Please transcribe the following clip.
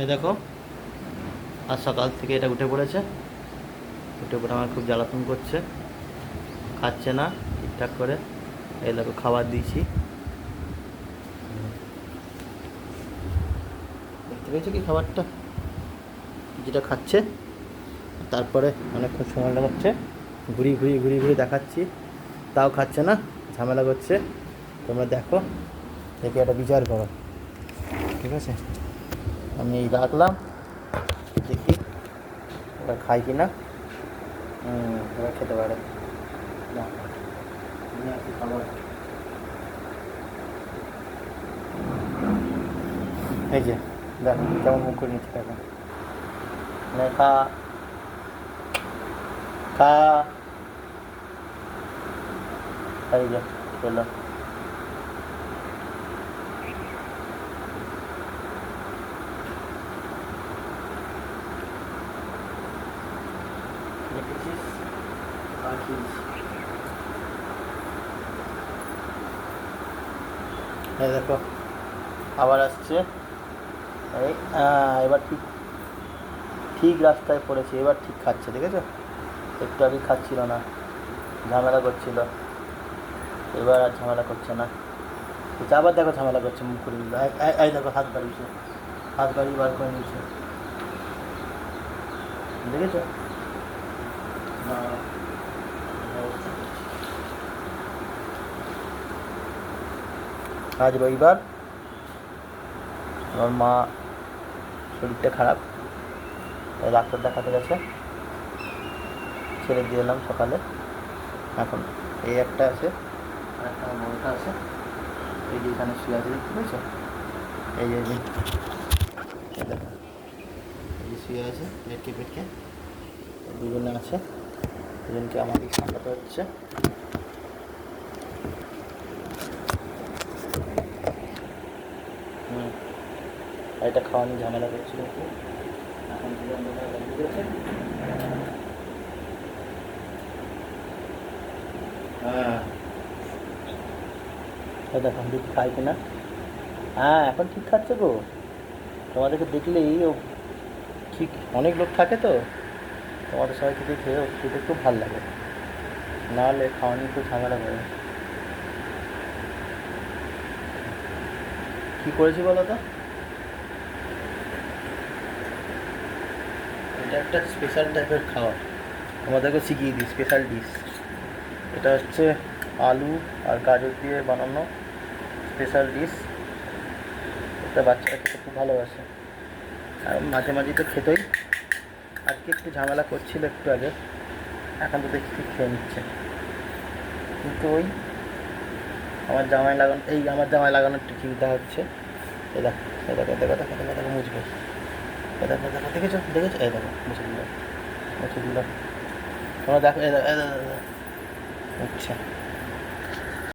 এই দেখো, আজ সকাল থেকে এটা উঠে পড়েছে। উঠে পড়ে আমার খুব জ্বালাতন করছে, খাচ্ছে না ঠিকঠাক করে। এই দেখো খাবার দিয়েছি, দেখতে পেয়েছো কি খাবারটা যেটা খাচ্ছে। তারপরে অনেকক্ষণ সময় লাগাচ্ছে, ঘুরি দেখাচ্ছি, তাও খাচ্ছে না, ঝামেলা করছে। তোমরা দেখো, দেখে একটা বিচার করো, ঠিক আছে? আমি এই রাখলাম, দেখি ওরা খায় কি না। ওরা খেতে পারে না, খাবার। এই যে দেখো কেমন মুখ করে নিচ্ছে, দেখো মানে খা খা। এই যে খেলো। দেখেছিস? এই দেখো আবার আসছে। এই এবার ঠিক ঠিক রাস্তায় পড়েছে, এবার ঠিক খাচ্ছে, দেখেছো? একটু আগে খাচ্ছিল না, ঝামেলা করছিল, এবার আর ঝামেলা করছে না। আবার দেখো ঝামেলা করছে, মুখ করে দিল। এই দেখো হাত বাড়িয়েছে, হাত বাড়িয়ে বার করে নিয়েছে, দেখেছো? আজ রবিবার, আমার মা শরীরটা খারাপ, তাই ডাক্তার দেখাতে গেছে, ছেড়ে দিয়ে এলাম সকালে। এখন এই একটা আছে, আর একটা আমার বড়টা আছে। এই যে এখানে শুয়ে আছে, দেখতে পেয়েছো? এই যে এই দেখো, এই যে শুয়ে আছে পেটকে পেটকে, দুজনে আছে, দুজনকে আমাকে সামলাতে হচ্ছে। এটা খাওয়ানি ঝামেলা করছিল একটু, এখন হ্যাঁ দেখো দেখি খায় কিনা। হ্যাঁ এখন ঠিক খাচ্ছে গো, তোমাদেরকে দেখলেই ও ঠিক, অনেক লোক থাকে তো, তোমাদের সবাইকে দেখে ও খেতে খুব ভালো লাগে, নাহলে খাওয়ানি খুব ঝামেলা করে। কী করেছি বলো তো? এটা একটা স্পেশাল টাইপের খাবার, তোমাদেরকে শিখিয়ে দিই, স্পেশাল ডিশ। এটা হচ্ছে আলু আর গাজর দিয়ে বানানো স্পেশাল ডিশ। এটা বাচ্চারা খেতে খুব ভালোবাসে, আর মাঝে মাঝে তো খেতেই। আজকে একটু ঝামেলা করছিল একটু আগে, এখন তো দেখছি ঠিক খেয়ে নিচ্ছে। কিন্তু ওই আমার জামাই লাগানোর টিফিনটা হচ্ছে। এই দেখো এই দেখো দেখো দেখো দেখো দেখো মুছবে, এই দেখো দেখো, দেখেছো দেখেছো? এই দেখো মুছে দিল, মুছে দিল। তোমরা দেখো, এই দেখো, আচ্ছা